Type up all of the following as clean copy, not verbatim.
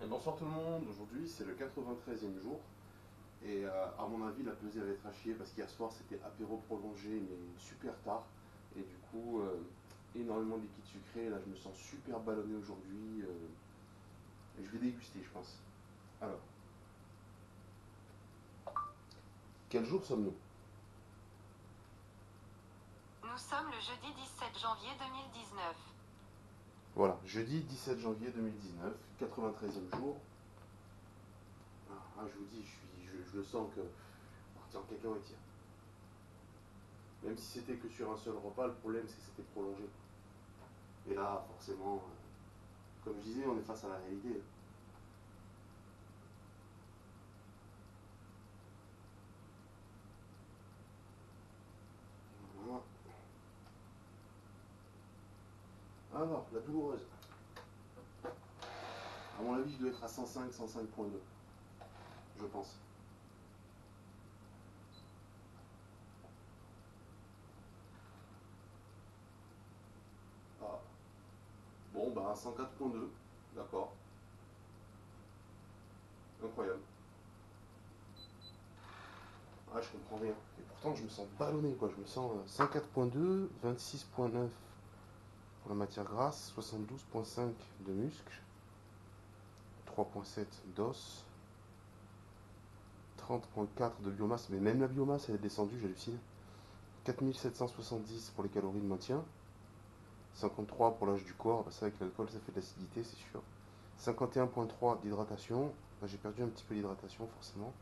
Bonsoir tout le monde, aujourd'hui c'est le 93e jour et à mon avis la pesée va être à chier parce qu'hier soir c'était apéro prolongé mais super tard et du coup énormément de liquide sucré, là je me sens super ballonné aujourd'hui et je vais déguster je pense. Alors, quel jour sommes-nous? Nous sommes le jeudi 17 janvier 2019. Voilà, jeudi 17 janvier 2019, 93e jour. Je vous dis, je le sens que partir en cacahuète hier. Même si c'était que sur un seul repas, le problème c'est que c'était prolongé. Et là, forcément, comme je disais, on est face à la réalité. Voilà. Alors, la douloureuse. À mon avis, je dois être à 105, 105.2, je pense. Ah. Bon, bah 104.2, d'accord. Incroyable. Ah, je comprends rien. Et pourtant, je me sens ballonné, quoi. Je me sens 104.2, 26.9 pour la matière grasse, 72.5 de muscle, 3.7 d'os, 30.4 de biomasse. Mais même la biomasse, elle est descendue, j'hallucine. 4770 pour les calories de maintien, 53 pour l'âge du corps. C'est vrai que l'alcool, ça fait de l'acidité, c'est sûr. 51.3 d'hydratation. Là, j'ai perdu un petit peu d'hydratation, forcément.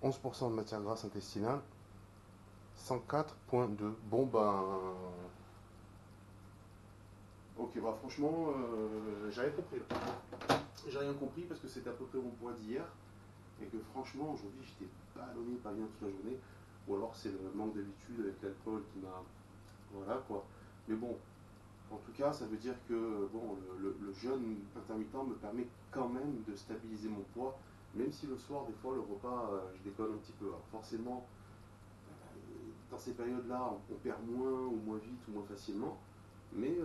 11% de matière grasse intestinale. 104.2. Bon, ben. Ok, bah franchement, j'ai rien compris là. J'ai rien compris parce que c'était à peu près mon poids d'hier. Et que franchement, aujourd'hui, j'étais ballonné, pas bien toute la journée. Ou alors c'est le manque d'habitude avec l'alcool qui m'a. Voilà quoi. Mais bon, en tout cas, ça veut dire que bon, le jeûne intermittent me permet quand même de stabiliser mon poids, même si le soir, des fois, le repas, je déconne un petit peu. Alors forcément, dans ces périodes-là, on perd moins ou moins vite ou moins facilement, mais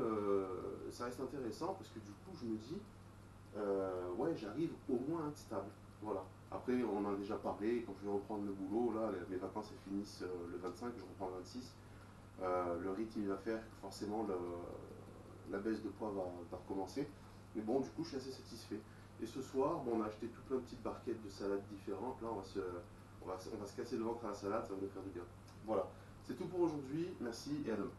ça reste intéressant parce que du coup, je me dis, ouais, j'arrive au moins à être stable. Voilà. Après, on en a déjà parlé, quand je vais reprendre le boulot, là, mes vacances elles finissent le 25, je reprends le 26. Le rythme il va faire que forcément la baisse de poids va recommencer. Mais bon, du coup, je suis assez satisfait. Et ce soir, bon, on a acheté tout plein de petites barquettes de salades différentes. Là, on va se casser le ventre à la salade, ça va nous faire du bien. Voilà, c'est tout pour aujourd'hui. Merci et à demain.